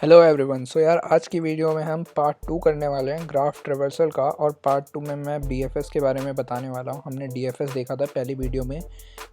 Hello everyone. सो यार आज की वीडियो में हम पार्ट 2 करने वाले हैं ग्राफ ट्रेवर्सल का। और पार्ट 2 में मैं बीएफएस के बारे में बताने वाला हूं। हमने डीएफएस देखा था पहली वीडियो में।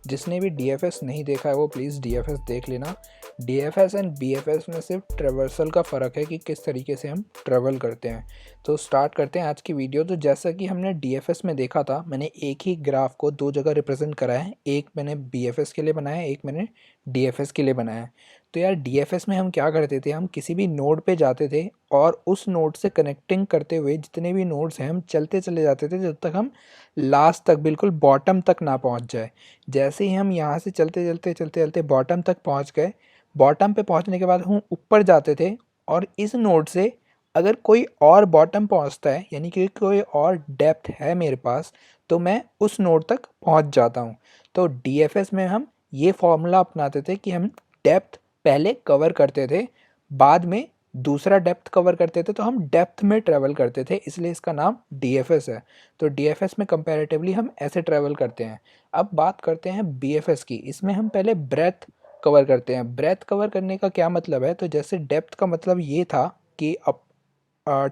जिसने भी डीएफएस नहीं देखा है वो प्लीज़ डीएफएस देख लेना। डीएफएस एंड बीएफएस में सिर्फ ट्रेवर्सल का फ़र्क है कि किस तरीके से हम ट्रेवल करते हैं। तो स्टार्ट करते हैं आज की वीडियो। तो जैसा कि हमने डीएफएस में देखा था, मैंने एक ही ग्राफ को दो जगह रिप्रेजेंट करा है। एक मैंने बीएफएस के लिए बनाया है, एक मैंने डीएफएस के लिए बनाया है। तो यार डीएफएस में हम क्या करते थे, हम किसी भी नोड पे जाते थे और उस नोड से कनेक्टिंग करते हुए जितने भी नोड्स हैं हम चलते चले जाते थे जब तक हम लास्ट तक बिल्कुल बॉटम तक ना पहुंच जाए। जैसे ही हम यहाँ से चलते चलते चलते चलते बॉटम तक पहुंच गए, बॉटम पे पहुंचने के बाद हम ऊपर जाते थे और इस नोड से अगर कोई और बॉटम पहुंचता है, यानी कि कोई और डेप्थ है मेरे पास, तो मैं उस नोड तक पहुंच जाता हूं। तो डीएफएस में हम ये फॉर्मूला अपनाते थे कि हम डेप्थ पहले कवर करते थे, बाद में दूसरा डेप्थ कवर करते थे, तो हम डेप्थ में ट्रैवल करते थे, इसलिए इसका नाम डीएफएस है। तो डीएफएस में कंपैरेटिवली हम ऐसे ट्रैवल करते हैं। अब बात करते हैं बीएफएस की। इसमें हम पहले ब्रेथ कवर करते हैं। ब्रेथ कवर करने का क्या मतलब है, तो जैसे डेप्थ का मतलब ये था कि अब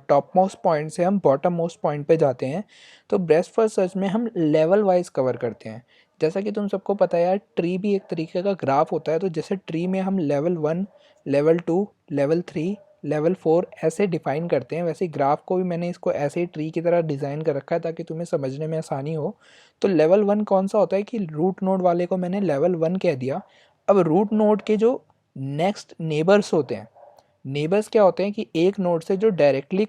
टॉप मोस्ट पॉइंट से हम बॉटम मोस्ट पॉइंट पे जाते हैं, तो ब्रेथ फर्स्ट सर्च में हम लेवल वाइज कवर करते हैं। जैसा कि तुम सबको पता है यार, ट्री भी एक तरीके का ग्राफ होता है। तो जैसे ट्री में हम लेवल 1, लेवल 2, लेवल 3, लेवल 4 ऐसे डिफाइन करते हैं, वैसे ग्राफ को भी मैंने इसको ऐसे ही ट्री की तरह डिज़ाइन कर रखा है ताकि तुम्हें समझने में आसानी हो। तो लेवल 1 कौन सा होता है कि रूट नोड वाले को मैंने लेवल 1 कह दिया। अब रूट नोड के जो नेक्स्ट नेबर्स होते हैं, नेबर्स क्या होते हैं कि एक नोड से जो डायरेक्टली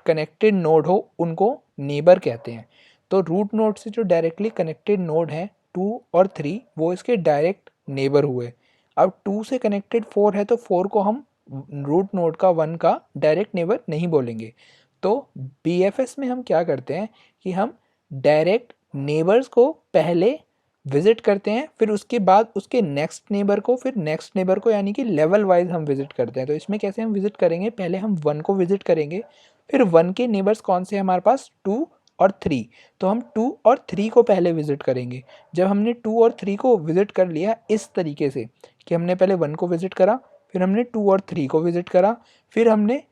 कनेक्टेड नोड हो उनको नेबर कहते हैं। तो रूट नोड से जो डायरेक्टली कनेक्टेड नोड है 2 और 3, वो इसके डायरेक्ट नेबर हुए। अब 2 से कनेक्टेड 4 है, तो 4 को हम रूट नोड का 1 का डायरेक्ट नेबर नहीं बोलेंगे। तो बीएफएस में हम क्या करते हैं कि हम डायरेक्ट नेबर्स को पहले विजिट करते हैं, फिर उसके बाद उसके नेक्स्ट नेबर को, फिर नेक्स्ट नेबर को, यानी कि लेवल वाइज हम विजिट करते हैं। तो इसमें कैसे हम विजिट करेंगे, पहले हम 1 को विजिट करेंगे, फिर 1 के नेबर्स कौन से हैं हमारे पास, 2 और 3। तो हम 2 और 3 को पहले विजिट करेंगे। जब हमने 2 और 3 को विजिट कर लिया इस तरीके से कि हमने पहले 1 को विजिट करा, फिर हमने 2 और 3 को विजिट करा, फिर हमने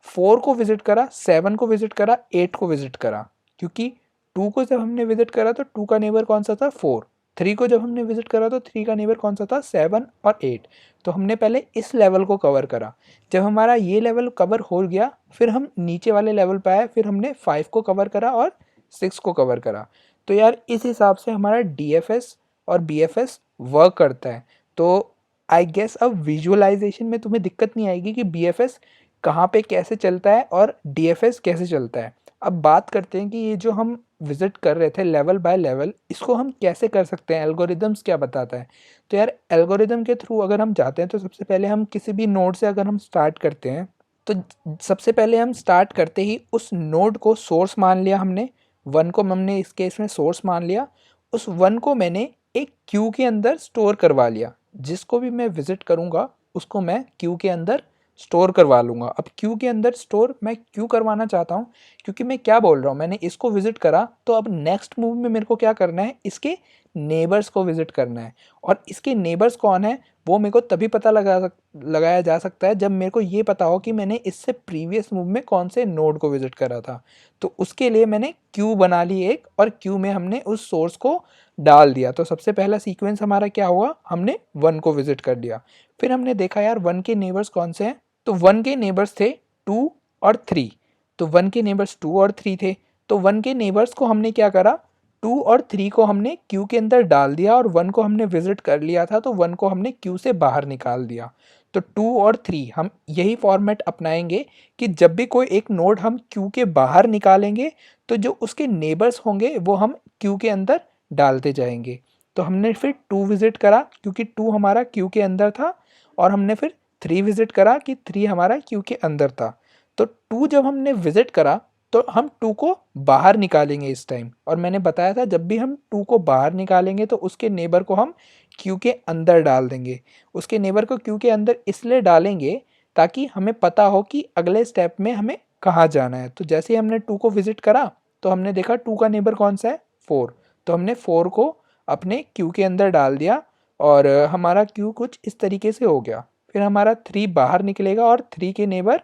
4 को विजिट करा, 7 को विजिट करा, 8 को विजिट करा। क्योंकि 2 को जब हमने विजिट करा तो 2 का नेबर कौन सा था, 4। 3 को जब हमने विजिट करा तो 3 का नेबर कौन सा था, 7 और 8। तो हमने पहले इस लेवल को कवर करा। जब हमारा ये लेवल कवर हो गया, फिर हम नीचे वाले लेवल पे आए, फिर हमने 5 को कवर करा और 6 को कवर करा। तो यार इस हिसाब से हमारा डीएफएस और बीएफएस वर्क करता है। तो आई गेस अब विजुअलाइजेशन में तुम्हें दिक्कत नहीं आएगी कि बीएफएस कहाँ पे कैसे चलता है और डीएफएस कैसे चलता है। अब बात करते हैं कि ये जो हम विजिट कर रहे थे लेवल बाय लेवल, इसको हम कैसे कर सकते हैं, एल्गोरिदम्स क्या बताता है। तो यार एल्गोरिदम के थ्रू अगर हम जाते हैं तो सबसे पहले हम किसी भी नोड से अगर हम स्टार्ट करते हैं, तो सबसे पहले हम स्टार्ट करते ही उस नोड को सोर्स मान लिया हमने। 1 को हमने इस केस में सोर्स मान लिया। उस 1 को मैंने एक क्यू के अंदर स्टोर करवा लिया। जिसको भी मैं विजिट करूँगा उसको मैं क्यू के अंदर स्टोर करवा लूँगा। अब क्यू के अंदर स्टोर मैं क्यों करवाना चाहता हूँ, क्योंकि मैं क्या बोल रहा हूँ, मैंने इसको विजिट करा तो अब नेक्स्ट मूव में मेरे को क्या करना है, इसके नेबर्स को विजिट करना है। और इसके नेबर्स कौन है वो मेरे को तभी पता लगाया जा सकता है जब मेरे को ये पता हो कि मैंने इससे प्रीवियस मूव में कौन से नोड को विजिट करा था। तो उसके लिए मैंने क्यू बना ली एक, और क्यू में हमने उस सोर्स को डाल दिया। तो सबसे पहला सीक्वेंस हमारा क्या हुआ, हमने 1 को विजिट कर लिया। फिर हमने देखा यार 1 के नेबर्स कौन से हैं, तो 1 के नेबर्स थे 2 और 3। तो 1 के नेबर्स 2 और 3 थे। तो 1 के नेबर्स को हमने क्या करा, 2 और 3 को हमने क्यू के अंदर डाल दिया, और 1 को हमने विजिट कर लिया था तो 1 को हमने क्यू से बाहर निकाल दिया। तो 2 और 3 हम यही फॉर्मेट अपनाएंगे कि जब भी कोई एक नोड हम क्यू के बाहर निकालेंगे तो जो उसके नेबर्स होंगे वो हम क्यू के अंदर डालते जाएंगे। तो हमने फिर 2 विजिट करा क्योंकि 2 हमारा क्यू के अंदर था, और हमने फिर 3 विजिट करा कि 3 हमारा क्यू के अंदर था। तो 2 जब हमने विजिट करा तो हम 2 को बाहर निकालेंगे इस टाइम। और मैंने बताया था जब भी हम 2 को बाहर निकालेंगे तो उसके नेबर को हम क्यू के अंदर डाल देंगे। उसके नेबर को क्यू के अंदर इसलिए डालेंगे ताकि हमें पता हो कि अगले स्टेप में हमें कहाँ जाना है। तो जैसे ही हमने 2 को विजिट करा तो हमने देखा 2 का नेबर कौन सा है, 4। तो हमने 4 को अपने क्यू के अंदर डाल दिया और हमारा क्यू कुछ इस तरीके से हो गया। फिर हमारा 3 बाहर निकलेगा और 3 के नेबर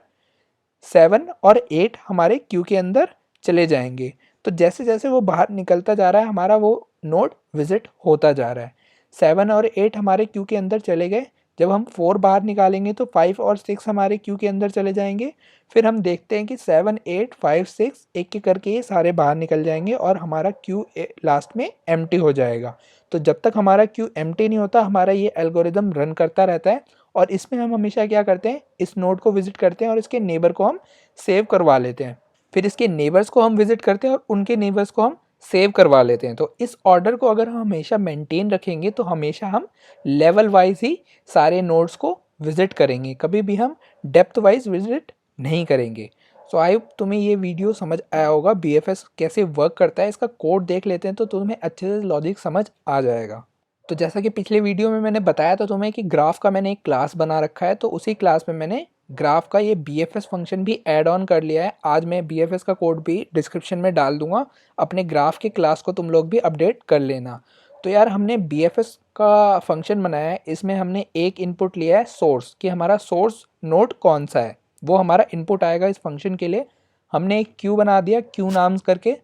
7 और 8 हमारे क्यू के अंदर चले जाएंगे। तो जैसे जैसे वो बाहर निकलता जा रहा है हमारा वो नोड विजिट होता जा रहा है। 7 और 8 हमारे क्यू के अंदर चले गए। जब हम 4 बाहर निकालेंगे तो 5 और 6 हमारे क्यू के अंदर चले जाएंगे। फिर हम देखते हैं कि 7 8 5 6 एक एक करके ये सारे बाहर निकल जाएंगे और हमारा क्यू लास्ट में एम्प्टी हो जाएगा। तो जब तक हमारा क्यू एम्प्टी नहीं होता हमारा ये एल्गोरिदम रन करता रहता है। और इसमें हम हमेशा क्या करते हैं, इस नोड को विजिट करते हैं और इसके नेबर को हम सेव करवा लेते हैं। फिर इसके नेबर्स को हम विजिट करते हैं और उनके नेबर्स को हम सेव करवा लेते हैं। तो इस ऑर्डर को अगर हम हमेशा मेंटेन रखेंगे तो हमेशा हम लेवल वाइज ही सारे नोड्स को विजिट करेंगे, कभी भी हम डेप्थ वाइज विजिट नहीं करेंगे। सो आई होप तुम्हें ये वीडियो समझ आया होगा, BFS कैसे वर्क करता है। इसका कोड देख लेते हैं तो तुम्हें अच्छे से लॉजिक समझ आ जाएगा। तो जैसा कि पिछले वीडियो में मैंने बताया था तुम्हें कि ग्राफ का मैंने एक क्लास बना रखा है, तो उसी क्लास में मैंने ग्राफ का ये BFS फंक्शन भी ऐड ऑन कर लिया है। आज मैं BFS का कोड भी डिस्क्रिप्शन में डाल दूंगा, अपने ग्राफ के क्लास को तुम लोग भी अपडेट कर लेना। तो यार हमने BFS का फंक्शन बनाया है, इसमें हमने एक इनपुट लिया है सोर्स, कि हमारा सोर्स नोड कौन सा है, वो हमारा इनपुट आएगा इस फंक्शन के लिए। हमने एक क्यू बना दिया, क्यू नाम्स करके।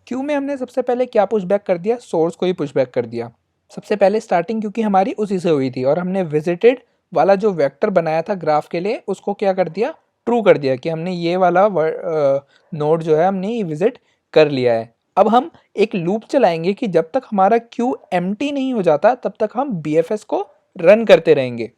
क्यू में हमने सबसे पहले क्या पुशबैक कर दिया, सोर्स को ही पुशबैक कर दिया सबसे पहले स्टार्टिंग, क्योंकि हमारी उसी से हुई थी। और हमने विजिटेड वाला जो वेक्टर बनाया था ग्राफ के लिए उसको क्या कर दिया, ट्रू कर दिया, कि हमने ये वाला नोड जो है हमने ये विजिट कर लिया है। अब हम एक लूप चलाएंगे कि जब तक हमारा क्यू एम्प्टी नहीं हो जाता तब तक हम BFS को रन करते रहेंगे।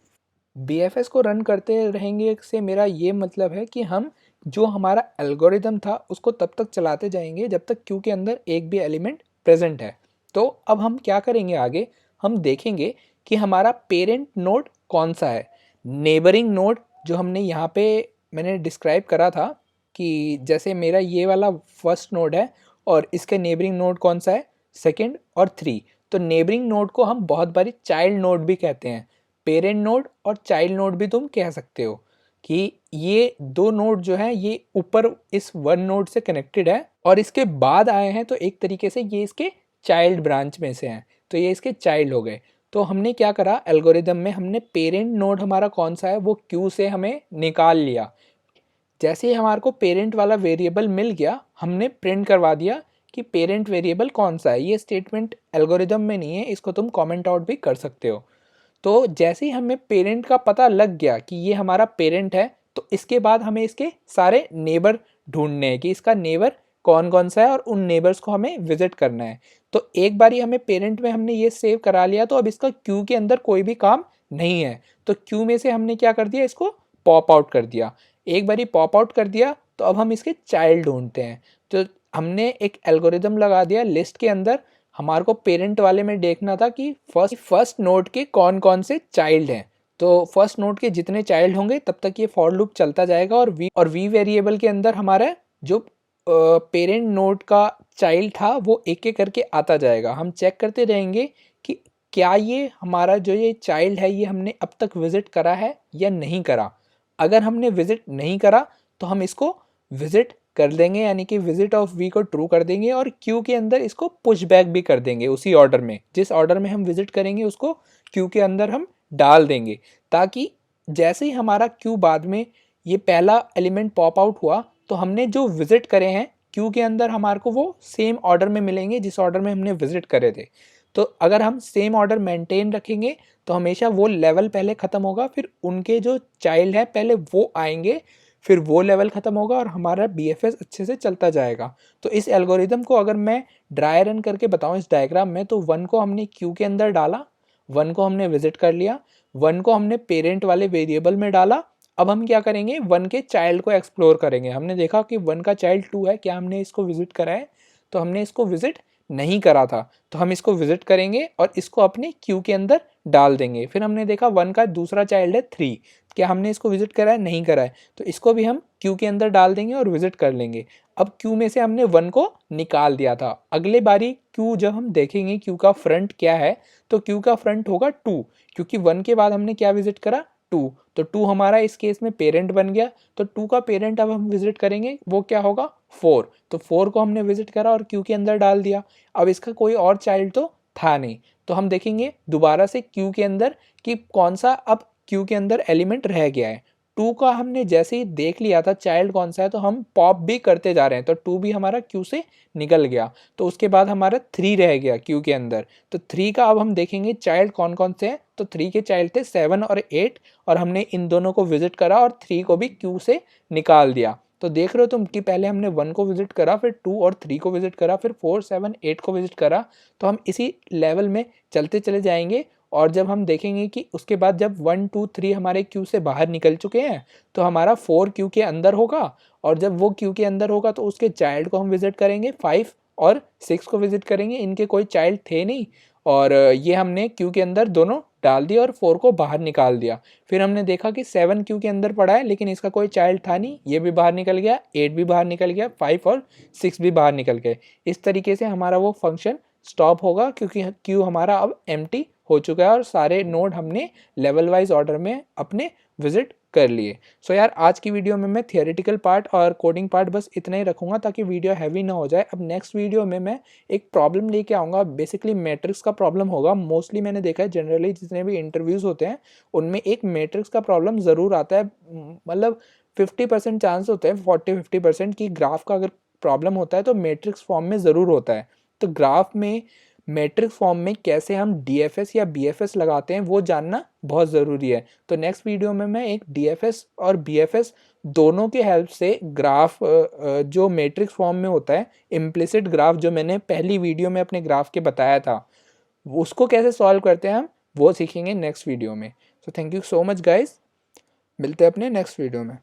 BFS को रन करते रहेंगे से मेरा ये मतलब है कि हम जो हमारा एल्गोरिदम था उसको तब तक चलाते जाएंगे जब तक क्यू के अंदर एक भी एलिमेंट प्रेजेंट है। तो अब हम क्या करेंगे आगे, हम देखेंगे कि हमारा पेरेंट नोड कौन सा है। नेबरिंग नोड जो हमने यहाँ पे मैंने डिस्क्राइब करा था कि जैसे मेरा ये वाला फर्स्ट नोड है और इसके नेबरिंग नोड कौन सा है, सेकंड और 3। तो नेबरिंग नोड को हम बहुत बारी चाइल्ड नोड भी कहते हैं। पेरेंट नोड और चाइल्ड नोड भी तुम कह सकते हो कि ये दो नोड जो हैं ये ऊपर इस वन नोड से कनेक्टेड है और इसके बाद आए हैं, तो एक तरीके से ये इसके चाइल्ड ब्रांच में से हैं, तो ये इसके चाइल्ड हो गए। तो हमने क्या करा एल्गोरिदम में, हमने पेरेंट नोड हमारा कौन सा है वो क्यू से हमें निकाल लिया। जैसे ही हमारे को पेरेंट वाला वेरिएबल मिल गया हमने प्रिंट करवा दिया कि पेरेंट वेरिएबल कौन सा है। ये स्टेटमेंट एल्गोरिदम में नहीं है, इसको तुम कमेंट आउट भी कर सकते हो। तो जैसे ही हमें पेरेंट का पता लग गया कि ये हमारा पेरेंट है, तो इसके बाद हमें इसके सारे नेबर ढूंढने हैं कि इसका नेबर कौन कौन सा है और उन नेबर्स को हमें विजिट करना है। तो एक बार ही हमें पेरेंट में हमने ये सेव करा लिया, तो अब इसका क्यू के अंदर कोई भी काम नहीं है। तो क्यू में से हमने क्या कर दिया, इसको पॉप आउट कर दिया। एक बार ही पॉप आउट कर दिया तो अब हम इसके चाइल्ड ढूंढते हैं। तो हमने एक एल्गोरिदम लगा दिया लिस्ट के अंदर। हमारे को पेरेंट वाले में देखना था कि फर्स्ट नोड के कौन कौन से चाइल्ड हैं। तो फर्स्ट नोड के जितने चाइल्ड होंगे तब तक ये फॉर लूप चलता जाएगा और वी वेरिएबल के अंदर हमारा जो पेरेंट नोड का चाइल्ड था वो एक एक करके आता जाएगा। हम चेक करते रहेंगे कि क्या ये हमारा जो ये चाइल्ड है ये हमने अब तक विजिट करा है या नहीं करा। अगर हमने विजिट नहीं करा तो हम इसको विजिट कर देंगे, यानी कि विजिट ऑफ वी को ट्रू कर देंगे और क्यू के अंदर इसको पुश बैक भी कर देंगे उसी ऑर्डर में, जिस ऑर्डर में हम विजिट करेंगे उसको क्यू के अंदर हम डाल देंगे, ताकि जैसे ही हमारा क्यू बाद में ये पहला एलिमेंट पॉप आउट हुआ तो हमने जो विजिट करे हैं क्यू के अंदर हमारे को वो सेम ऑर्डर में मिलेंगे जिस ऑर्डर में हमने विजिट करे थे। तो अगर हम सेम ऑर्डर मेंटेन रखेंगे तो हमेशा वो लेवल पहले ख़त्म होगा, फिर उनके जो चाइल्ड है पहले वो आएंगे, फिर वो लेवल ख़त्म होगा और हमारा BFS अच्छे से चलता जाएगा। तो इस एल्गोरिदम को अगर मैं ड्राई रन करके बताऊं इस डायग्राम में, तो 1 को हमने क्यू के अंदर डाला, 1 को हमने विजिट कर लिया, 1 को हमने पेरेंट वाले वेरिएबल में डाला। अब हम क्या करेंगे, 1 के चाइल्ड को एक्सप्लोर करेंगे। हमने देखा कि 1 का चाइल्ड 2 है, क्या हमने इसको विजिट करा है, तो हमने इसको विजिट नहीं करा था, तो हम इसको विजिट करेंगे और इसको अपने क्यू के अंदर डाल देंगे। फिर हमने देखा 1 का दूसरा चाइल्ड है 3, क्या हमने इसको विजिट करा है, नहीं करा है, तो इसको भी हम क्यू के अंदर डाल देंगे और विजिट कर लेंगे। अब क्यू में से हमने 1 को निकाल दिया था। अगले बारी क्यू जब हम देखेंगे क्यू का फ्रंट क्या है, तो क्यू का फ्रंट होगा 2, क्योंकि 1 के बाद हमने क्या विजिट करा, 2, तो 2 हमारा इस केस में पेरेंट बन गया। तो 2 का पेरेंट अब हम विजिट करेंगे वो क्या होगा, 4, तो 4 को हमने विजिट करा और क्यू के अंदर डाल दिया। अब इसका कोई और चाइल्ड तो था नहीं, तो हम देखेंगे दोबारा से क्यू के अंदर कि कौन सा अब क्यू के अंदर एलिमेंट रह गया है। 2 का हमने जैसे ही देख लिया था चाइल्ड कौन सा है, तो हम पॉप भी करते जा रहे हैं, तो 2 भी हमारा क्यू से निकल गया। तो उसके बाद हमारा 3 रह गया क्यू के अंदर, तो 3 का अब हम देखेंगे चाइल्ड कौन कौन से हैं। तो 3 के चाइल्ड थे 7 और 8, और हमने इन दोनों को विजिट करा और 3 को भी क्यू से निकाल दिया। तो देख रहे हो तुम कि पहले हमने 1 को विजिट करा, फिर 2 और 3 को विजिट करा, फिर 4 7 8 को विजिट करा। तो हम इसी लेवल में चलते चले जाएंगे, और जब हम देखेंगे कि उसके बाद जब 1 2 3 हमारे क्यू से बाहर निकल चुके हैं, तो हमारा 4 क्यू के अंदर होगा, और जब वो क्यू के अंदर होगा तो उसके चाइल्ड को हम विजिट करेंगे, 5 और 6 को विजिट करेंगे। इनके कोई चाइल्ड थे नहीं, और ये हमने क्यू के अंदर दोनों डाल दिया और 4 को बाहर निकाल दिया। फिर हमने देखा कि 7 क्यू के अंदर पड़ा है, लेकिन इसका कोई चाइल्ड था नहीं, ये भी बाहर निकल गया, 8 भी बाहर निकल गया, 5 और 6 भी बाहर निकल गए। इस तरीके से हमारा वो फंक्शन स्टॉप होगा, क्योंकि क्यू हमारा अब एम्प्टी हो चुका है और सारे नोड हमने लेवल वाइज ऑर्डर में अपने विजिट कर लिए। सो यार, आज की वीडियो में मैं थियोरेटिकल पार्ट और कोडिंग पार्ट बस इतना ही रखूँगा, ताकि वीडियो हैवी ना हो जाए। अब नेक्स्ट वीडियो में मैं एक प्रॉब्लम लेके आऊँगा, बेसिकली मैट्रिक्स का प्रॉब्लम होगा। मोस्टली मैंने देखा है जनरली जितने भी इंटरव्यूज़ होते हैं उनमें एक मैट्रिक्स का प्रॉब्लम ज़रूर आता है। मतलब 50% चांस होते हैं, 40-50% की ग्राफ का अगर प्रॉब्लम होता है तो मैट्रिक्स फॉर्म में ज़रूर होता है। तो ग्राफ में मैट्रिक्स फॉर्म में कैसे हम डीएफएस या बीएफएस लगाते हैं वो जानना बहुत ज़रूरी है। तो नेक्स्ट वीडियो में मैं एक डीएफएस और बीएफएस दोनों के हेल्प से ग्राफ जो मैट्रिक्स फॉर्म में होता है, इम्प्लिसिट ग्राफ जो मैंने पहली वीडियो में अपने ग्राफ के बताया था, उसको कैसे सॉल्व करते हैं हम वो सीखेंगे नेक्स्ट वीडियो में। So thank you so much guys, मिलते हैं अपने नेक्स्ट वीडियो में।